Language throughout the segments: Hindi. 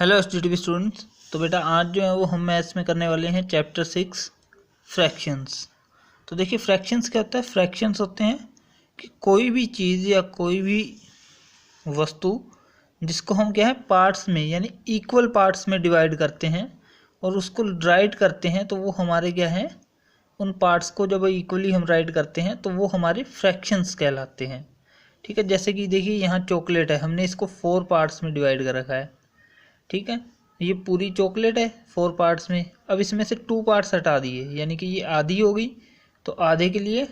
Hello एसटीटीवी students. तो बेटा आज जो है वो हम मैथ्स में करने वाले हैं चैप्टर 6 फ्रैक्शंस। तो देखिए फ्रैक्शंस क्या होता है। फ्रैक्शंस होते हैं कि कोई भी चीज़ या कोई भी वस्तु जिसको हम क्या है पार्ट्स में यानी इक्वल पार्ट्स में डिवाइड करते हैं और उसको राइट करते हैं, तो वो हमारे क्या है, उन पार्ट्स को जब इक्वली हम राइट करते हैं तो वो हमारे फ्रैक्शंस कहलाते हैं। ठीक है, जैसे कि देखिए यहाँ चॉकलेट है, हमने इसको 4 पार्ट्स में डिवाइड कर रखा है। ठीक है, ये पूरी चॉकलेट है 4 पार्ट्स में। अब इसमें से 2 पार्ट्स हटा दिए यानी कि ये आधी हो गई, तो आधे के लिए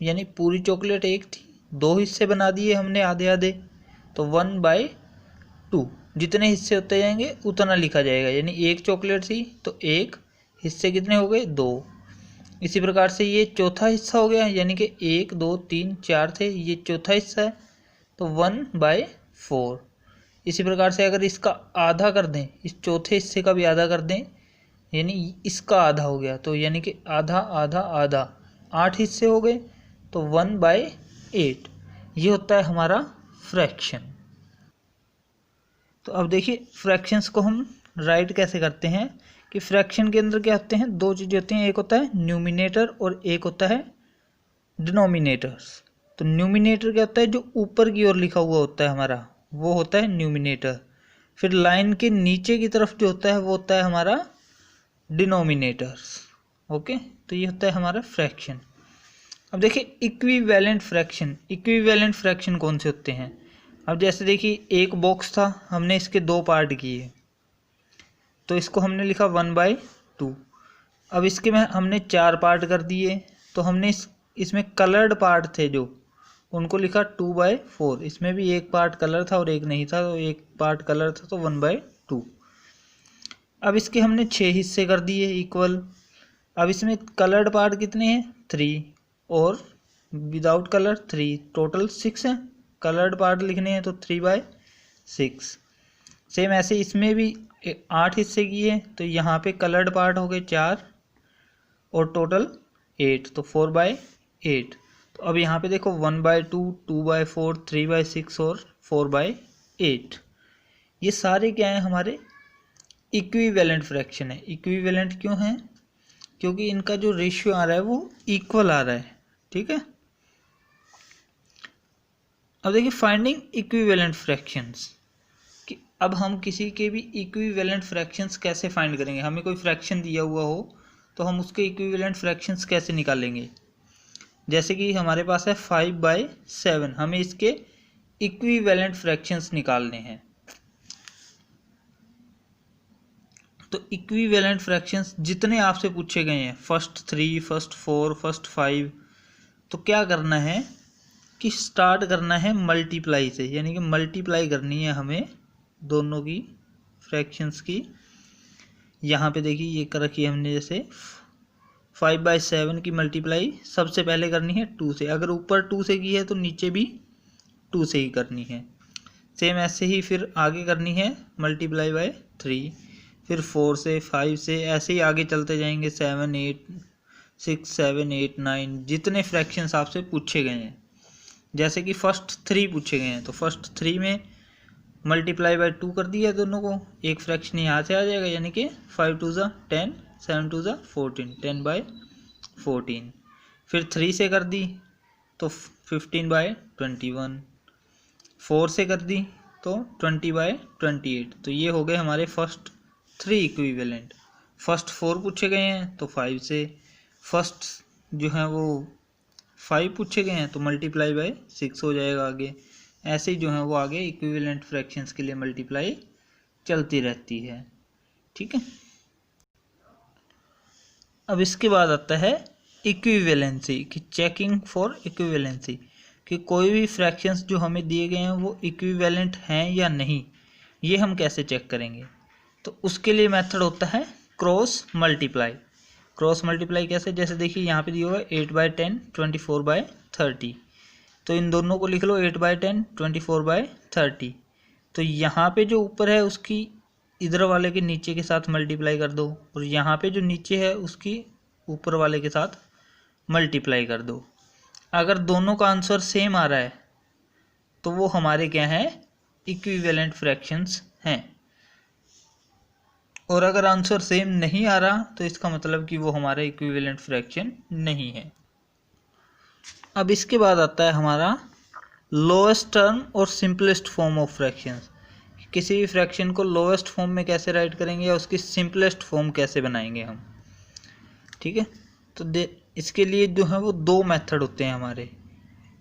यानी पूरी चॉकलेट एक थी, 2 हिस्से बना दिए हमने आधे आधे, तो 1/2 जितने हिस्से होते जाएंगे उतना लिखा जाएगा। यानी एक चॉकलेट थी तो एक हिस्से कितने हो गए, 2। इसी प्रकार से ये चौथा हिस्सा हो गया, यानी कि 1 2 3 4 थे, ये चौथा हिस्सा है तो 1/4। इसी प्रकार से अगर इसका आधा कर दें, इस चौथे हिस्से का भी आधा कर दें, यानी इसका आधा हो गया, तो यानी कि आधा आधा आधा 8 हिस्से हो गए, तो 1/8 ये होता है हमारा फ्रैक्शन। तो अब देखिए फ्रैक्शंस को हम राइट कैसे करते हैं कि फ्रैक्शन के अंदर क्या होते हैं, 2 चीज़ें होती हैं, एक होता है न्यूमिनेटर और एक होता है डिनोमिनेटर्स। तो न्यूमिनेटर क्या होता है, जो ऊपर की ओर लिखा हुआ होता है हमारा, वो होता है न्यूमिनेटर। फिर लाइन के नीचे की तरफ जो होता है वो होता है हमारा डिनोमिनेटर्स। ओके, तो ये होता है हमारा फ्रैक्शन। अब देखिए इक्विवेलेंट फ्रैक्शन। इक्विवेलेंट फ्रैक्शन कौन से होते हैं। अब जैसे देखिए एक बॉक्स था, हमने इसके 2 पार्ट किए, तो इसको हमने लिखा 1/2। अब इसके में हमने 4 पार्ट कर दिए, तो हमने इसमें कलर्ड पार्ट थे जो, उनको लिखा 2/4। इसमें भी एक पार्ट कलर था और एक नहीं था, तो एक पार्ट कलर था तो 1/2। अब इसके हमने 6 हिस्से कर दिए इक्वल। अब इसमें कलर्ड पार्ट कितने हैं, 3, और विदाउट कलर 3, टोटल 6 हैं। कलर्ड पार्ट लिखने हैं तो 3/6। सेम ऐसे इसमें भी 8 हिस्से किए, तो यहाँ पे कलर्ड पार्ट हो गए 4 और टोटल 8, तो 4/8। तो अब यहाँ पे देखो 1/2, 2/4, 3/6 और 4/8, ये सारे क्या हैं, हमारे इक्विवेलेंट फ्रैक्शन है। इक्विवेलेंट क्यों है, क्योंकि इनका जो रेशियो आ रहा है वो इक्वल आ रहा है। ठीक है, अब देखिए फाइंडिंग इक्विवेलेंट फ्रैक्शंस, कि अब हम किसी के भी इक्विवेलेंट फ्रैक्शंस कैसे फाइंड करेंगे। हमें कोई फ्रैक्शन दिया हुआ हो तो हम उसके इक्विवेलेंट फ्रैक्शंस कैसे निकालेंगे। जैसे कि हमारे पास है 5/7, हमें इसके इक्विवेलेंट फ्रैक्शंस निकालने हैं। तो इक्विवेलेंट फ्रैक्शंस जितने आपसे पूछे गए हैं, फर्स्ट 3, फर्स्ट 4, फर्स्ट 5, तो क्या करना है कि स्टार्ट करना है मल्टीप्लाई से, यानी कि मल्टीप्लाई करनी है हमें दोनों की फ्रैक्शंस की। यहाँ पे देखिए ये कर रखी है हमने, जैसे 5/7 की मल्टीप्लाई सबसे पहले करनी है 2 से। अगर ऊपर 2 से की है तो नीचे भी 2 से ही करनी है। सेम ऐसे ही फिर आगे करनी है मल्टीप्लाई बाय 3, फिर 4 से, 5 से, ऐसे ही आगे चलते जाएंगे 7 8 6 7 8 9, जितने फ्रैक्शंस आपसे पूछे गए हैं। जैसे कि फर्स्ट 3 पूछे गए हैं, तो फर्स्ट 3 में मल्टीप्लाई बाय 2 कर दिया दोनों को, एक फ्रैक्शन यहाँ से आ जाएगा, यानी कि 5 2 10, 7 2 14, 10/14। फिर 3 से कर दी तो 15/21, 4 से कर दी तो 20/28। तो ये हो गए हमारे फर्स्ट 3 इक्विवेलेंट। फर्स्ट 4 पूछे गए हैं तो 5 से, फर्स्ट जो है वो 5 पूछे गए हैं तो मल्टीप्लाई बाय 6 हो जाएगा आगे। ऐसे ही जो है वो आगे इक्विवेलेंट फ्रैक्शंस के लिए मल्टीप्लाई चलती रहती है। ठीक है, अब इसके बाद आता है इक्विवेलेंसी, कि चेकिंग फॉर इक्विवेलेंसी, कि कोई भी फ्रैक्शंस जो हमें दिए गए हैं वो इक्विवेलेंट हैं या नहीं, ये हम कैसे चेक करेंगे। तो उसके लिए मेथड होता है क्रॉस मल्टीप्लाई। क्रॉस मल्टीप्लाई कैसे, जैसे देखिए यहाँ पे दिया हुआ है 8/10, 24/30, तो इन दोनों को लिख लो 8/10, 24/30। तो यहाँ पे जो ऊपर है उसकी इधर वाले के नीचे के साथ मल्टीप्लाई कर दो, और यहाँ पे जो नीचे है उसकी ऊपर वाले के साथ मल्टीप्लाई कर दो। अगर दोनों का आंसर सेम आ रहा है तो वो हमारे क्या हैं, इक्विवेलेंट फ्रैक्शंस हैं। और अगर आंसर सेम नहीं आ रहा तो इसका मतलब कि वो हमारा इक्विवेलेंट फ्रैक्शन नहीं है। अब इसके बाद आता है हमारा लोएस्ट टर्म और सिंपलेस्ट फॉर्म ऑफ फ्रैक्शंस। किसी भी फ्रैक्शन को लोएस्ट फॉर्म में कैसे राइट करेंगे या उसकी सिंपलेस्ट फॉर्म कैसे बनाएंगे हम, ठीक है। तो इसके लिए जो है वो दो मेथड होते हैं हमारे।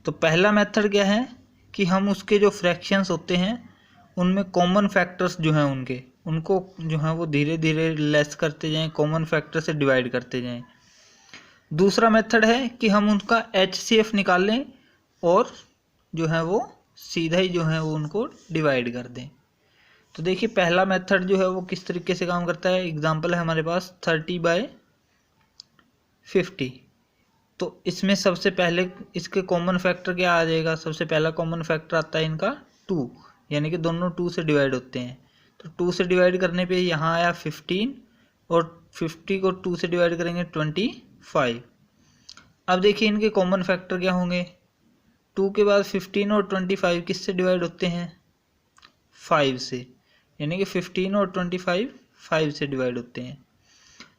तो पहला मेथड क्या है कि हम उसके जो फ्रैक्शंस होते हैं उनमें कॉमन फैक्टर्स जो हैं उनको जो है वो धीरे धीरे लेस करते जाएं, कॉमन फैक्टर से डिवाइड करते जाएं। दूसरा मेथड है कि हम उनका HCF निकाल लें और जो है वो सीधा ही जो है वो उनको डिवाइड कर दें। तो देखिए पहला मेथड जो है वो किस तरीके से काम करता है। एग्जांपल है हमारे पास 30/50। तो इसमें सबसे पहले इसके कॉमन फैक्टर क्या आ जाएगा, सबसे पहला कॉमन फैक्टर आता है इनका 2, यानी कि दोनों 2 से डिवाइड होते हैं। तो 2 से डिवाइड करने पे यहाँ आया 15 और 50 को 2 से डिवाइड करेंगे 25। अब देखिए इनके कॉमन फैक्टर क्या होंगे। 2 के बाद 15 और 25 किससे डिवाइड होते हैं, 5 से, यानी कि 15 और 25 5 से डिवाइड होते हैं।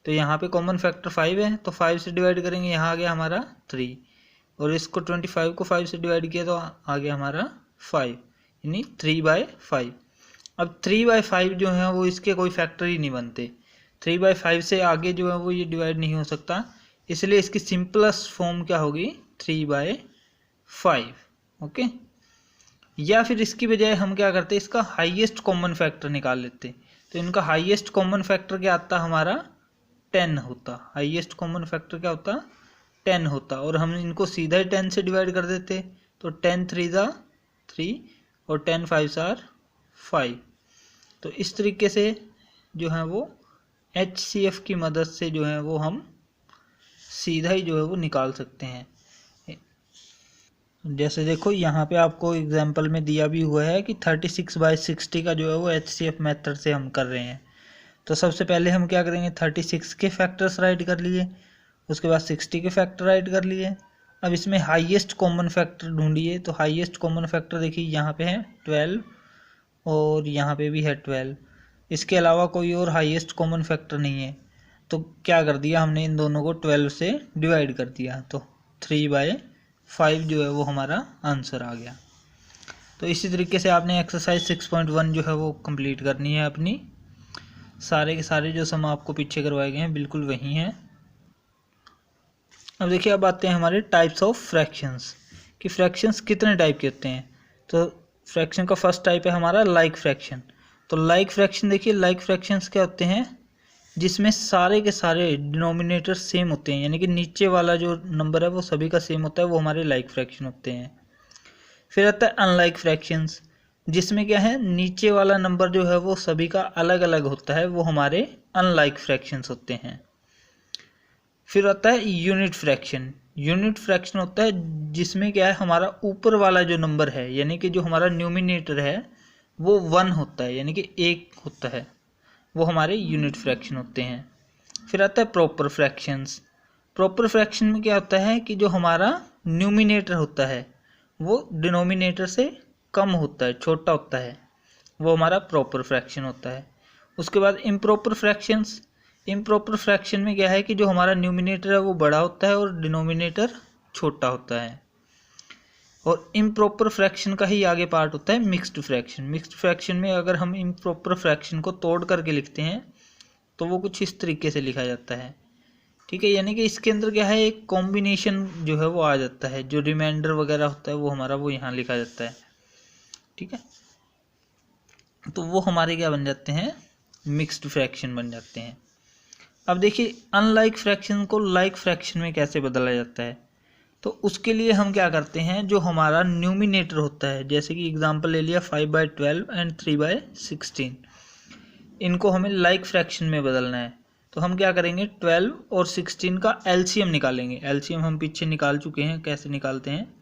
तो यहाँ पे कॉमन फैक्टर 5 है तो 5 से डिवाइड करेंगे, यहाँ आ गया हमारा 3 और इसको 25 को 5 से डिवाइड किया तो आ गया हमारा 5, यानी 3/5। अब 3/5 जो है वो इसके कोई फैक्टर ही नहीं बनते, 3/5 से आगे जो है वो ये डिवाइड नहीं हो सकता, इसलिए इसकी सिंपलेस्ट फॉर्म क्या होगी 3/5। ओके। या फिर इसकी बजाय हम क्या करते, इसका हाईएस्ट कॉमन फैक्टर निकाल लेते। तो इनका हाईएस्ट कॉमन फैक्टर क्या आता हमारा 10 होता। हाईएस्ट कॉमन फैक्टर क्या होता 10 होता और हम इनको सीधा ही 10 से डिवाइड कर देते। तो 10 3 3 और 10 5 5। तो इस तरीके से जो है वो HCF की मदद से जो है वो हम सीधा ही जो है वो निकाल सकते हैं। जैसे देखो यहाँ पे आपको एग्जांपल में दिया भी हुआ है कि 36/60 का जो है वो HCF मेथड से हम कर रहे हैं। तो सबसे पहले हम क्या करेंगे, 36 के फैक्टर्स राइट कर लिए, उसके बाद 60 के फैक्टर राइट कर लिए। अब इसमें हाईएस्ट कॉमन फैक्टर ढूंढिए। तो हाईएस्ट कॉमन फैक्टर देखिए यहाँ पे है 12 और यहाँ पे भी है 12। इसके अलावा कोई और हाईएस्ट कॉमन फैक्टर नहीं है। तो क्या कर दिया हमने, इन दोनों को 12 से डिवाइड कर दिया। तो 3/5 जो है वो हमारा आंसर आ गया। तो इसी तरीके से आपने एक्सरसाइज 6.1 जो है वो कंप्लीट करनी है अपनी। सारे के सारे जो सम आपको पीछे करवाए गए हैं बिल्कुल वही हैं। अब देखिए अब आते हैं हमारे टाइप्स ऑफ फ्रैक्शंस कि फ्रैक्शंस कितने टाइप के होते हैं। तो फ्रैक्शन का फर्स्ट टाइप है हमारा लाइक फ्रैक्शन। तो लाइक फ्रैक्शन देखिए, लाइक फ्रैक्शंस क्या होते हैं जिसमें सारे के सारे डिनोमिनेटर सेम होते हैं, यानी कि नीचे वाला जो नंबर है वो सभी का सेम होता है, वो हमारे लाइक फ्रैक्शन होते हैं। फिर आता है अनलाइक फ्रैक्शंस, जिसमें क्या है नीचे वाला नंबर जो है वो सभी का अलग अलग होता है, वो हमारे अनलाइक फ्रैक्शंस होते हैं। फिर आता है यूनिट फ्रैक्शन। यूनिट फ्रैक्शन होता है जिसमें क्या है हमारा ऊपर वाला जो नंबर है, यानी कि जो हमारा न्यूमिनेटर है वो 1 होता है, यानी कि 1 होता है, वो हमारे यूनिट फ्रैक्शन होते हैं। फिर आता है प्रॉपर फ्रैक्शंस। प्रॉपर फ्रैक्शन में क्या होता है कि जो हमारा न्यूमिनेटर होता है वो डिनोमिनेटर से कम होता है, छोटा होता है, वो हमारा प्रॉपर फ्रैक्शन होता है। उसके बाद इम्प्रॉपर फ्रैक्शंस। इम्प्रॉपर फ्रैक्शन में क्या है कि जो हमारा न्यूमिनेटर है वो बड़ा होता है और डिनोमिनेटर छोटा होता है। और इम्प्रॉपर फ्रैक्शन का ही आगे पार्ट होता है मिक्स्ड फ्रैक्शन। मिक्स्ड फ्रैक्शन में अगर हम इम्प्रॉपर फ्रैक्शन को तोड़ करके लिखते हैं तो वो कुछ इस तरीके से लिखा जाता है, ठीक है। यानी कि इसके अंदर क्या है एक कॉम्बिनेशन जो है वो आ जाता है, जो रिमाइंडर वगैरह होता है वो हमारा वो यहाँ लिखा जाता है, ठीक है। तो वो हमारे क्या बन जाते हैं, मिक्स्ड फ्रैक्शन बन जाते हैं। अब देखिए अनलाइक फ्रैक्शन को लाइक फ्रैक्शन में कैसे बदला जाता है। तो उसके लिए हम क्या करते हैं, जो हमारा न्यूमिनेटर होता है, जैसे कि एग्जांपल ले लिया 5/12 एंड 3/16, इनको हमें लाइक फ्रैक्शन में बदलना है। तो हम क्या करेंगे 12 और 16 का एलसीएम निकालेंगे। एलसीएम हम पीछे निकाल चुके हैं, कैसे निकालते हैं।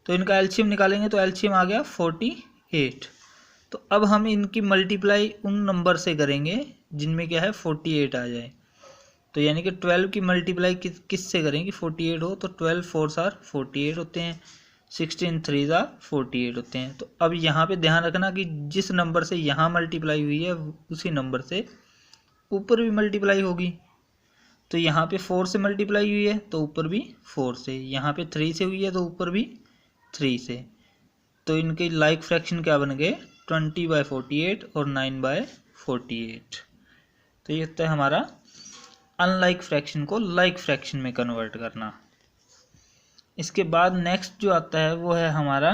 तो इनका एलसीएम निकालेंगे तो एलसीएम आ गया 48। तो अब हम इनकी मल्टीप्लाई उन नंबर से करेंगे जिनमें क्या है 48 आ जाए। तो यानी कि 12 की मल्टीप्लाई किस से करेंगे 48 हो, तो 12 4 48 होते हैं, 16 3 48 होते हैं। तो अब यहाँ पे ध्यान रखना कि जिस नंबर से यहाँ मल्टीप्लाई हुई है उसी नंबर से ऊपर भी मल्टीप्लाई होगी। तो यहाँ पे 4 से मल्टीप्लाई हुई है तो ऊपर भी 4 से, यहाँ पे 3 से हुई है तो ऊपर भी 3 से। तो इनके लाइक फ्रैक्शन क्या बन गए, 20/48 और 9/48। तो ये होता है हमारा अनलाइक फ्रैक्शन को लाइक फ्रैक्शन में कन्वर्ट करना। इसके बाद नेक्स्ट जो आता है वो है हमारा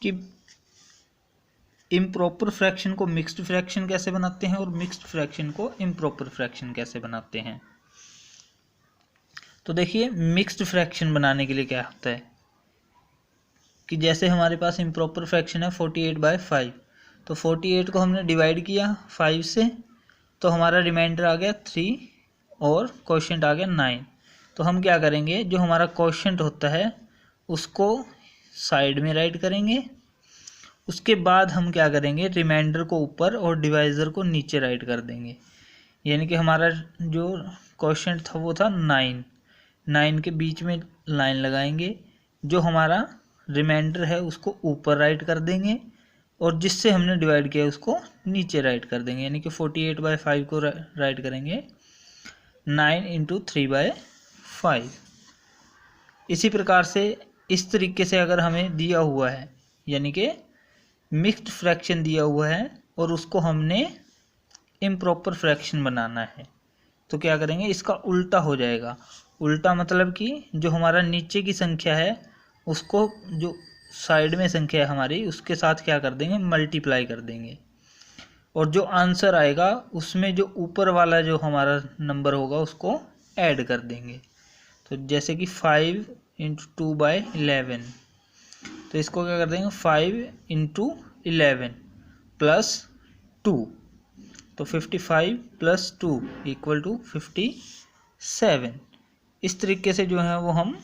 कि इम्प्रॉपर फ्रैक्शन को मिक्स्ड फ्रैक्शन कैसे बनाते हैं और मिक्स्ड फ्रैक्शन को इम्प्रॉपर फ्रैक्शन कैसे बनाते हैं। तो देखिए मिक्स्ड फ्रैक्शन बनाने के लिए क्या होता है कि जैसे हमारे पास इम्प्रॉपर फ्रैक्शन है 48/5, तो 48 को हमने डिवाइड किया 5 से, तो हमारा रिमाइंडर आ गया 3 और क्वोशिएंट आ गया 9। तो हम क्या करेंगे, जो हमारा क्वोशिएंट होता है उसको साइड में राइट करेंगे। उसके बाद हम क्या करेंगे, रिमाइंडर को ऊपर और डिवाइज़र को नीचे राइट कर देंगे। यानी कि हमारा जो क्वोशिएंट था वो था 9 के बीच में लाइन लगाएंगे। जो हमारा रिमाइंडर है उसको ऊपर राइट कर देंगे और जिससे हमने डिवाइड किया उसको नीचे राइट कर देंगे। यानी कि 48/5 को राइट करेंगे 9 × 3/5। इसी प्रकार से इस तरीके से अगर हमें दिया हुआ है यानी कि मिक्स्ड फ्रैक्शन दिया हुआ है और उसको हमने इम्प्रॉपर फ्रैक्शन बनाना है, तो क्या करेंगे, इसका उल्टा हो जाएगा। उल्टा मतलब कि जो हमारा नीचे की संख्या है उसको जो साइड में संख्या है हमारी उसके साथ क्या कर देंगे, मल्टीप्लाई कर देंगे। और जो आंसर आएगा उसमें जो ऊपर वाला जो हमारा नंबर होगा उसको ऐड कर देंगे। तो जैसे कि 5 × 2/11, तो इसको क्या कर देंगे 5 × 11 + 2, तो 55 + 2 = 57। इस तरीके से जो है वो हम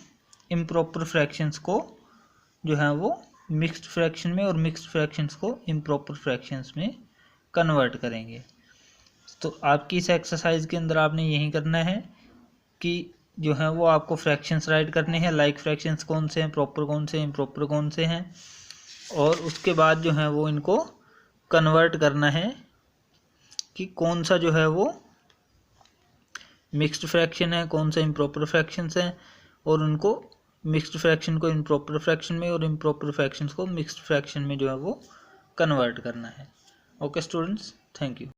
इम्प्रॉपर फ्रैक्शंस को जो है वो मिक्स्ड फ्रैक्शन में और मिक्स्ड फ्रैक्शंस को इम्प्रॉपर फ्रैक्शंस में कन्वर्ट करेंगे। तो आपकी इस एक्सरसाइज के अंदर आपने यही करना है कि जो है वो आपको फ्रैक्शंस राइट करने हैं, लाइक फ्रैक्शंस कौन से हैं, प्रॉपर कौन से हैं, इम्प्रॉपर कौन से हैं, और उसके बाद जो है वो इनको कन्वर्ट करना है कि कौन सा जो है वो मिक्स्ड फ्रैक्शन है, कौन सा इम्प्रॉपर फ्रैक्शंस हैं, और उनको मिक्स्ड फ्रैक्शन को इम्प्रॉपर फ्रैक्शन में और इम्प्रॉपर फ्रैक्शंस को मिक्स्ड फ्रैक्शन में जो है वो कन्वर्ट करना है। Okay students, thank you.